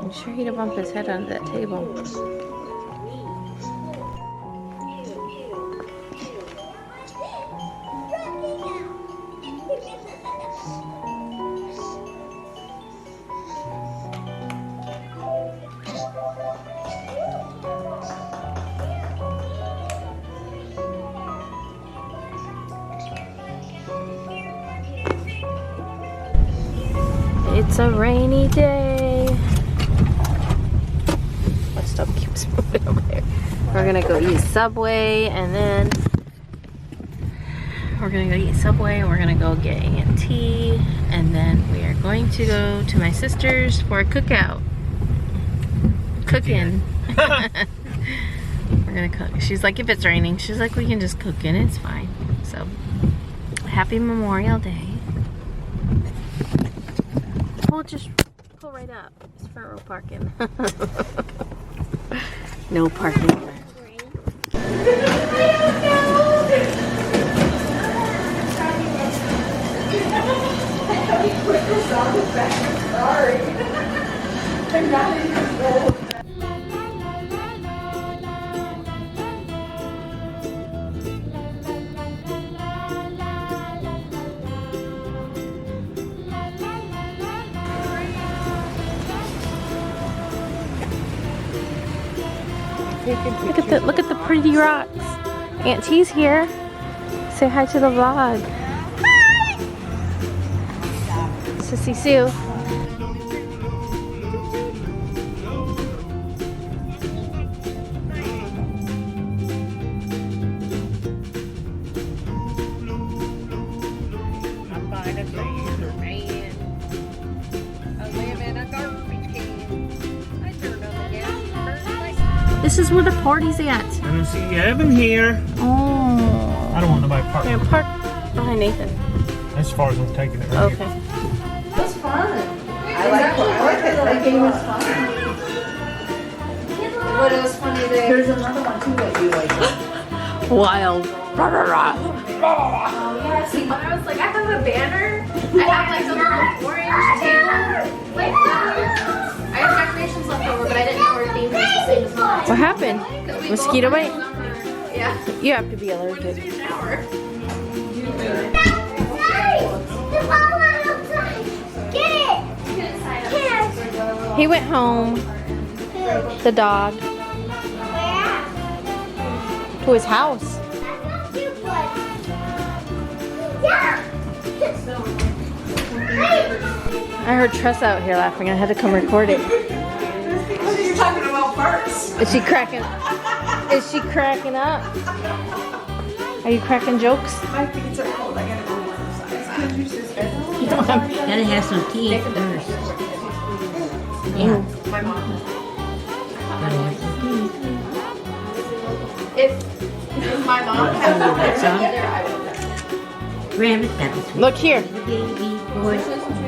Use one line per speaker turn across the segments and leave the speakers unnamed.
I'm sure he didn't bump his head onto that table. It's a rainy day. My stuff keeps moving over there. We're gonna go eat Subway, and then we're gonna go eat Subway, and we're gonna go get tea, and then we are going to go to my sister's for a cookout. Cooking. We're gonna cook. She's like, if it's raining, she's like, we can just cook in, it's fine. So, happy Memorial Day. We'll just pull right up. It's front row parking. No parking there. Look at the pretty rocks. Aunt T's here. Say hi to the vlog. Hi. Sissy Sue.
I'm by the freezer, man. I live in a garbage can. I turned on the gas.
This is where the party's at.
I don't see Evan here.
Oh.
I don't want nobody parking.
Yeah, park behind Nathan.
As far as I'm taking it right
Okay.
here.
It was fun. I like it. That game was fun. But it was funny that there's another one too that you like.
Wild. Rah, rah, rah.
Oh yeah, see, when I was like, I have a banner. I have like the little orange table. Like, I have decorations left over, but I didn't know our theme was the same as mine.
What happened? Mosquito bite?
Yeah.
You have to be allergic. He went home. The dog. To his house. I heard Tress out here laughing. I had to come record it.
You're talking about parts.
Is she cracking? Is she cracking up? Are you cracking jokes?
My feet are cold. I gotta go one side.
You don't have.
Gotta have some tea first. Yeah.
My mom.
Gotta have some tea.
If my mom had
that song?
together, I would.
Grandma's got a sweet
Look here.
baby boy.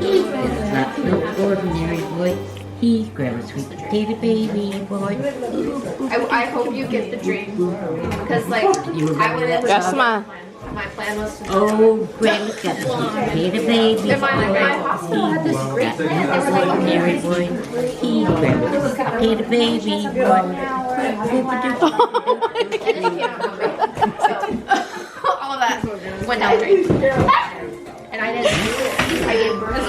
He's not no ordinary boy. He's Grandma's sweet potato baby boy.
I hope you get the dream. Because, like, I would have.
That's my.
My plan was to.
Oh, Grandma's got a sweet potato baby
And
boy.
my hospital had this great
He's
plan.
not
They were
no
like,
ordinary boy. He's Grandma's sweet potato baby boy.
all of that went down the drain. And I didn't do it. I gave birth.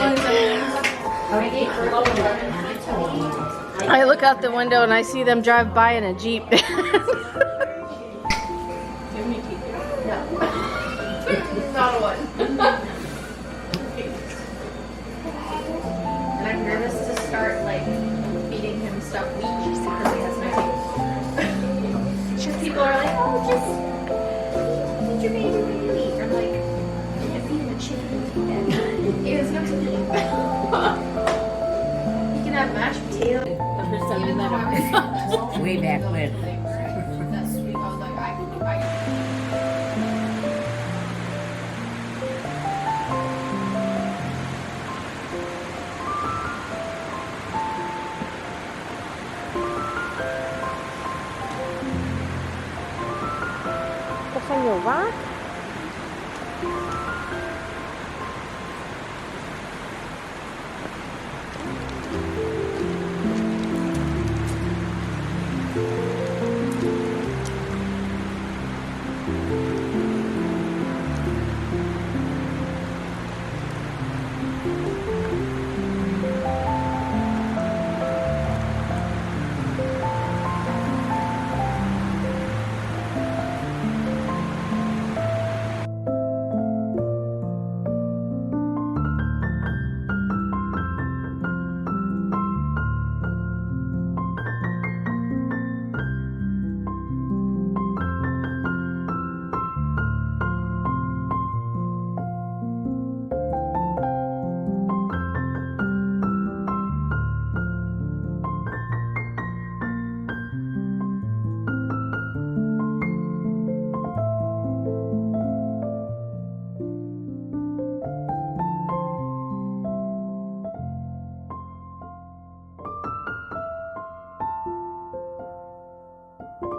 I look out the window and I see them drive by in a Jeep.
Not a one. And I'm nervous to start like feeding him stuff because he has no teeth. People are like, oh, just feed your baby what you eat. I'm like, I'm gonna feed him a chicken. It was no teeth. He can have mashed potatoes. Even though I was
Way back when.
that's sweet. I was like, I
What's on your rock?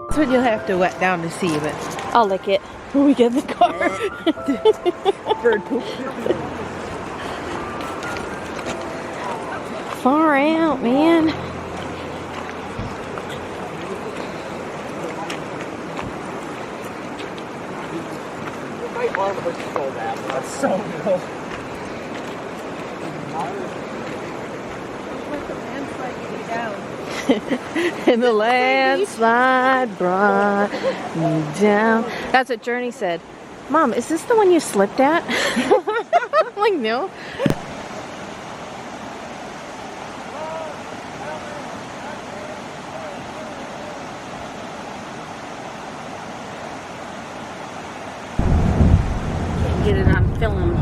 That's what you'll have to wet down to see, but
I'll lick it when we get in the car.
bird poop.
Far out, man.
That's so cool.
And the landslide brought me down. That's what Journey said. Mom, is this the one you slipped at? I'm like, no. Can't get it on film.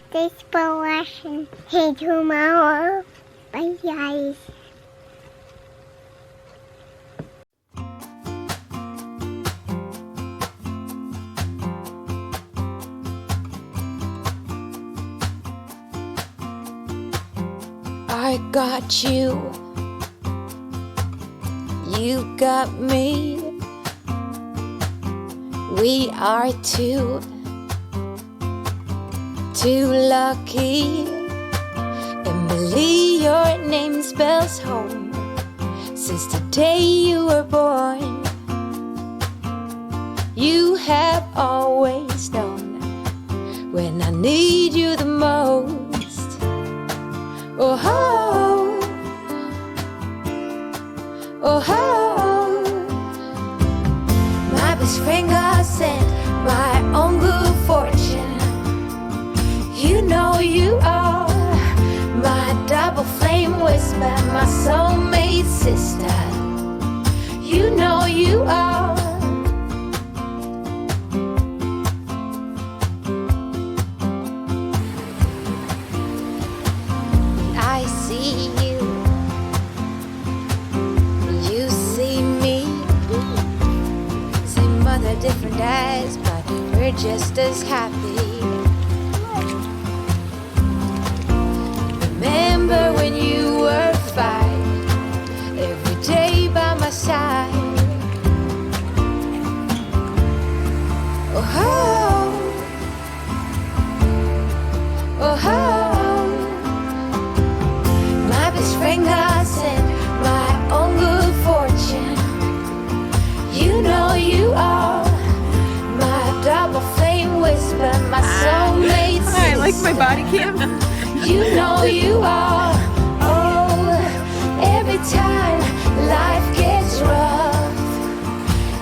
Thanks for watching. Hey, tomorrow. Bye, guys.
I got you. You got me. We are two lucky. Emily, your name spells home. Since the day you were born, you have always known when I need you the most. Oh, oh, oh, oh. My best friend God sent my own good fortune. You know you are my double flame whisper, my soulmate sister. You know you are. I see you, you see me. Same mother, different eyes, but we're just as happy. Remember when you were 5, every day by my side. Oh, oh, oh, oh. My best friend God sent my own good fortune. You know you are my double flame whisper, my soulmate sister.
I like my body cam.
You know you are. Oh, every time life gets rough,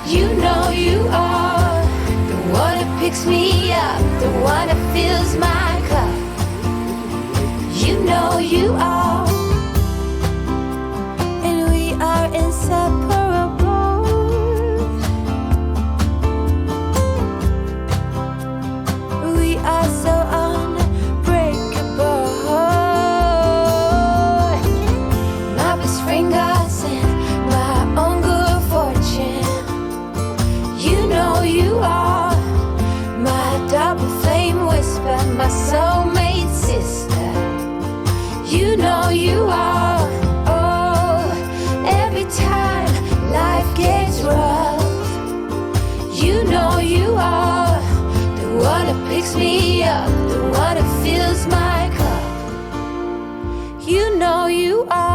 you know you are the one that picks me up, the one that fills my cup. You know you are, and we are inseparable. We are so unbreakable. My best friend God sent my own good fortune. You know you are my double flame whisper, my soulmate sister. You know you are. Oh, every time life gets rough, you know you are the one that picks me up, the one that fills my cup. You know you are.